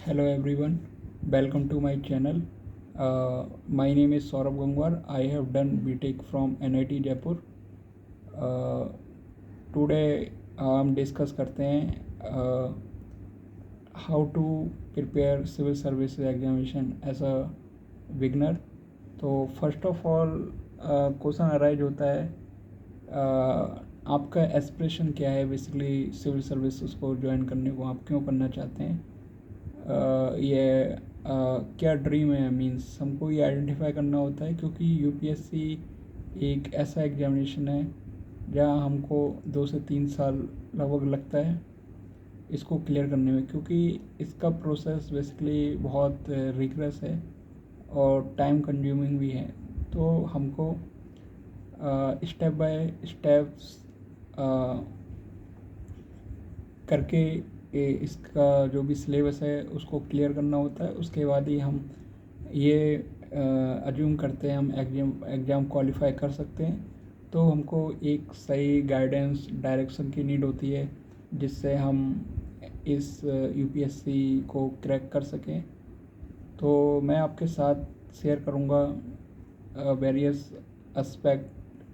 Hello everyone, welcome to my channel. My name is Saurabh Gangwar. I have done BTech from NIT Jaipur. Uh, Today हम discuss करते हैं how to prepare civil service examination as a beginner. तो first of all question arise होता है आपका aspiration क्या है. Basically civil service को ज्वाइन करने को आप क्यों करना चाहते हैं. ये क्या ड्रीम है. मींस हमको ये आइडेंटिफाई करना होता है क्योंकि यूपीएससी एक ऐसा एग्जामिनेशन है जहाँ हमको 2 से 3 साल लगभग लगता है इसको क्लियर करने में, क्योंकि इसका प्रोसेस बेसिकली बहुत रिगरस है और टाइम कंज्यूमिंग भी है. तो हमको स्टेप बाय स्टेप्स करके इसका जो भी सिलेबस है उसको क्लियर करना होता है. उसके बाद ही हम ये अज्यूम करते हैं हम एग्ज़ाम क्वालिफाई कर सकते हैं. तो हमको एक सही गाइडेंस डायरेक्शन की नीड होती है जिससे हम इस यूपीएससी को क्रैक कर सकें. तो मैं आपके साथ शेयर करूँगा various aspect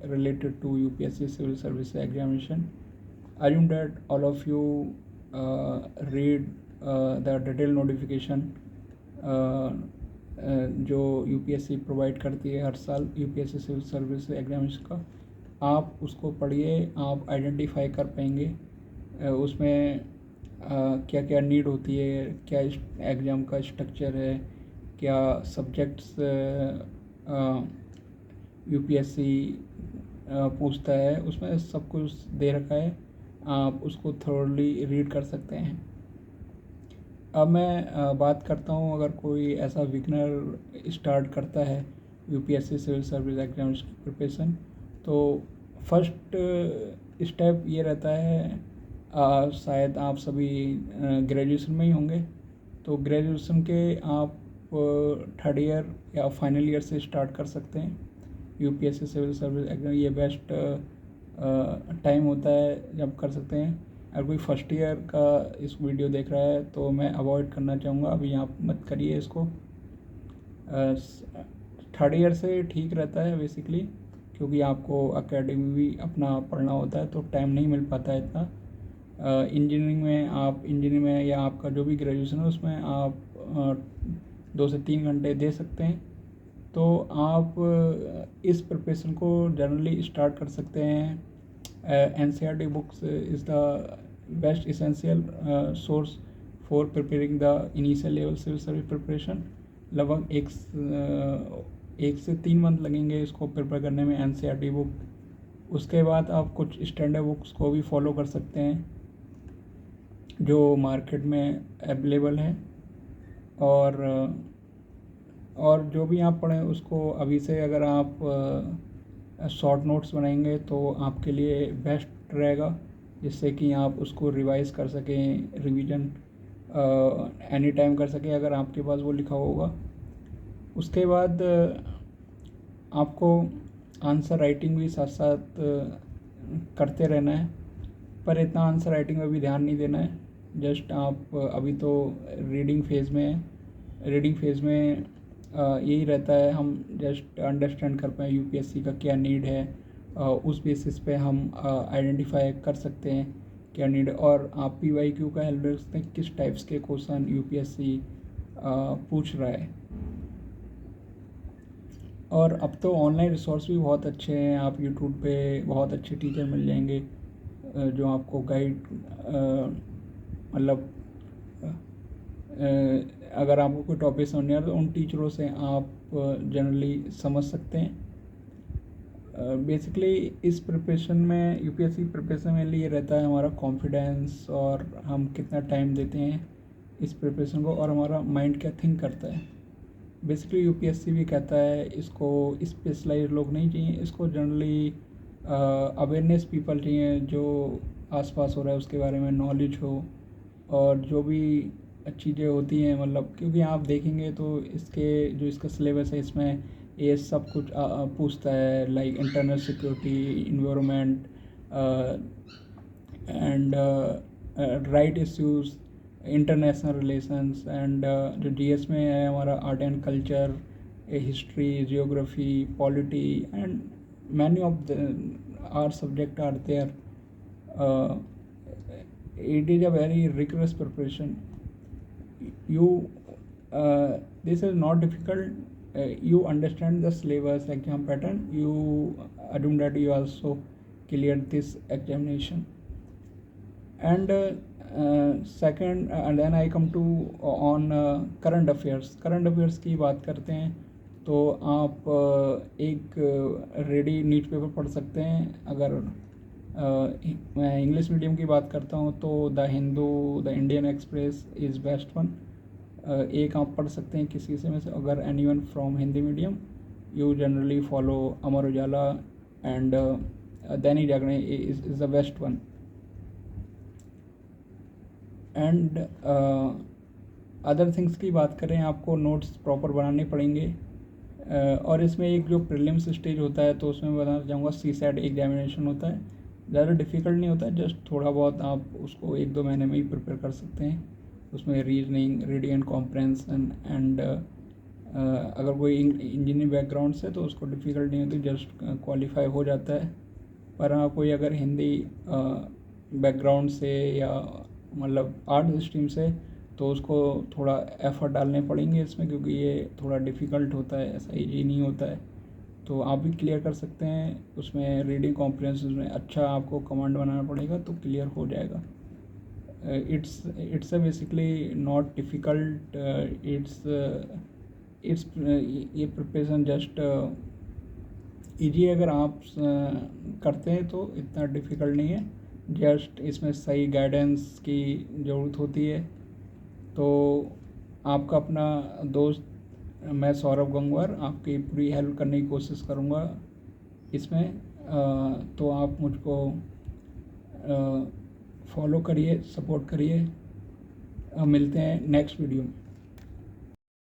related to UPSC Civil Service Examination. Assume that all of you read the detailed notification जो यूपीएससी प्रोवाइड करती है हर साल यूपीएससी सिविल सर्विस एग्जामिनेशन का. आप उसको पढ़िए, आप आइडेंटिफाई कर पाएंगे उसमें क्या क्या नीड होती है, क्या एग्ज़ाम का स्ट्रक्चर है, क्या सब्जेक्ट्स यूपीएससी पूछता है, उसमें सब कुछ दे रखा है. आप उसको थोरली रीड कर सकते हैं. अब मैं बात करता हूँ अगर कोई ऐसा बिगनर स्टार्ट करता है यूपीएससी सिविल सर्विस एग्जामिनेशन की प्रिपरेशन, तो फर्स्ट स्टेप ये रहता है शायद आप सभी ग्रेजुएशन में ही होंगे. तो ग्रेजुएशन के आप थर्ड ईयर या फाइनल ईयर से स्टार्ट कर सकते हैं यूपीएससी सिविल सर्विस एग्जाम. ये बेस्ट टाइम होता है जब कर सकते हैं. अगर कोई फर्स्ट ईयर का इस वीडियो देख रहा है तो मैं अवॉइड करना चाहूँगा, अभी आप मत करिए इसको. थर्ड ईयर से ठीक रहता है बेसिकली, क्योंकि आपको अकेडमी भी अपना पढ़ना होता है तो टाइम नहीं मिल पाता है इतना. इंजीनियरिंग में या आपका जो भी ग्रेजुएशन है उसमें आप 2 से 3 घंटे दे सकते हैं. तो आप इस प्रिपरेशन को जनरली स्टार्ट कर सकते हैं. NCERT books is the best essential source for preparing the initial level civil service preparation. लगभग 1 से 3 मंथ लगेंगे इसको प्रिपेयर करने में NCERT बुक. उसके बाद आप कुछ स्टैंडर्ड बुक्स को भी फॉलो कर सकते हैं जो मार्केट में अवेलेबल है. और जो भी आप पढ़ें उसको अभी से अगर आप शॉर्ट नोट्स बनाएंगे तो आपके लिए बेस्ट रहेगा, जिससे कि आप उसको रिवाइज़ कर सकें, रिवीजन एनी टाइम कर सकें अगर आपके पास वो लिखा होगा. उसके बाद आपको आंसर राइटिंग भी साथ साथ करते रहना है, पर इतना आंसर राइटिंग में भी ध्यान नहीं देना है. जस्ट आप अभी तो रीडिंग फेज़ में यही रहता है हम जस्ट अंडरस्टैंड कर पाएँ यूपीएससी का क्या नीड है. उस बेसिस पे हम आइडेंटिफाई कर सकते हैं क्या नीड है, और आप PYQ का हेल्प ले सकते हैं किस टाइप्स के क्वेश्चन यूपीएससी पूछ रहा है. और अब तो ऑनलाइन रिसोर्स भी बहुत अच्छे हैं. आप यूट्यूब पे बहुत अच्छे टीचर मिल जाएंगे जो आपको गाइड मतलब अगर आपको कोई टॉपिक समझ नहीं आ रहा तो उन टीचरों से आप जनरली समझ सकते हैं. बेसिकली इस प्रिपरेशन में यूपीएससी प्रिपरेशन में ये रहता है हमारा कॉन्फिडेंस और हम कितना टाइम देते हैं इस प्रिपरेशन को और हमारा माइंड क्या थिंक करता है. बेसिकली यूपीएससी भी कहता है इसको स्पेशलाइज लोग नहीं चाहिए, इसको जनरली अवेयरनेस पीपल चाहिए जो आसपास हो रहा है उसके बारे में नॉलेज हो. और जो भी चीज़ें होती हैं मतलब, क्योंकि आप देखेंगे तो इसका सिलेबस है इसमें ये सब कुछ पूछता है, like internal security, environment and right issues, international relations and जो जीएस में है हमारा art and culture, history, geography, polity and many of the our subject are there. It is a very rigorous preparation. You this is not difficult. You understand the syllabus, exam pattern. You assume that you also cleared this examination. And second, and then I come to on current affairs. Current affairs की बात करते हैं तो आप एक ready newspaper पढ़ सकते हैं. अगर मैं इंग्लिश मीडियम की बात करता हूँ तो the Hindu, the Indian express is best one. एक आप पढ़ सकते हैं किसी से में से. अगर anyone from Hindi medium, you generally follow Amar Ujala and Dainik Jagran is the best one. And other things की बात करें, आपको नोट्स प्रॉपर बनाने पड़ेंगे. और इसमें एक जो प्रीलिम्स स्टेज होता है तो उसमें बताना चाहूँगा सीसैट एग्जामिनेशन होता है. ज़्यादा डिफ़िकल्ट नहीं होता है, जस्ट थोड़ा बहुत आप उसको 1-2 महीने में ही प्रिपेयर कर सकते हैं. उसमें reasoning, reading and comprehension and अगर कोई इंजीनियरिंग बैकग्राउंड से तो उसको डिफ़िकल्ट नहीं होती, जस्ट क्वालिफाई हो जाता है. पर हाँ, कोई अगर हिंदी बैकग्राउंड से या मतलब आर्ट स्ट्रीम से तो उसको थोड़ा एफ़र्ट डालने पड़ेंगे इसमें, क्योंकि ये थोड़ा डिफ़िकल्ट होता है, ऐसा ईजी नहीं होता है. तो आप भी क्लियर कर सकते हैं. उसमें रीडिंग कॉम्प्रिहेंशन में अच्छा आपको कमांड बनाना पड़ेगा तो क्लियर हो जाएगा. It's basically not difficult. It's ये प्रिपरेशन जस्ट ईजी अगर आप करते हैं तो इतना डिफ़िकल्ट नहीं है. जस्ट इसमें सही गाइडेंस की ज़रूरत होती है. तो आपका अपना दोस्त मैं सौरभ गंगवार आपकी पूरी हेल्प करने की कोशिश करूँगा इसमें. तो आप मुझको फॉलो करिए, सपोर्ट करिए. मिलते हैं नेक्स्ट वीडियो में.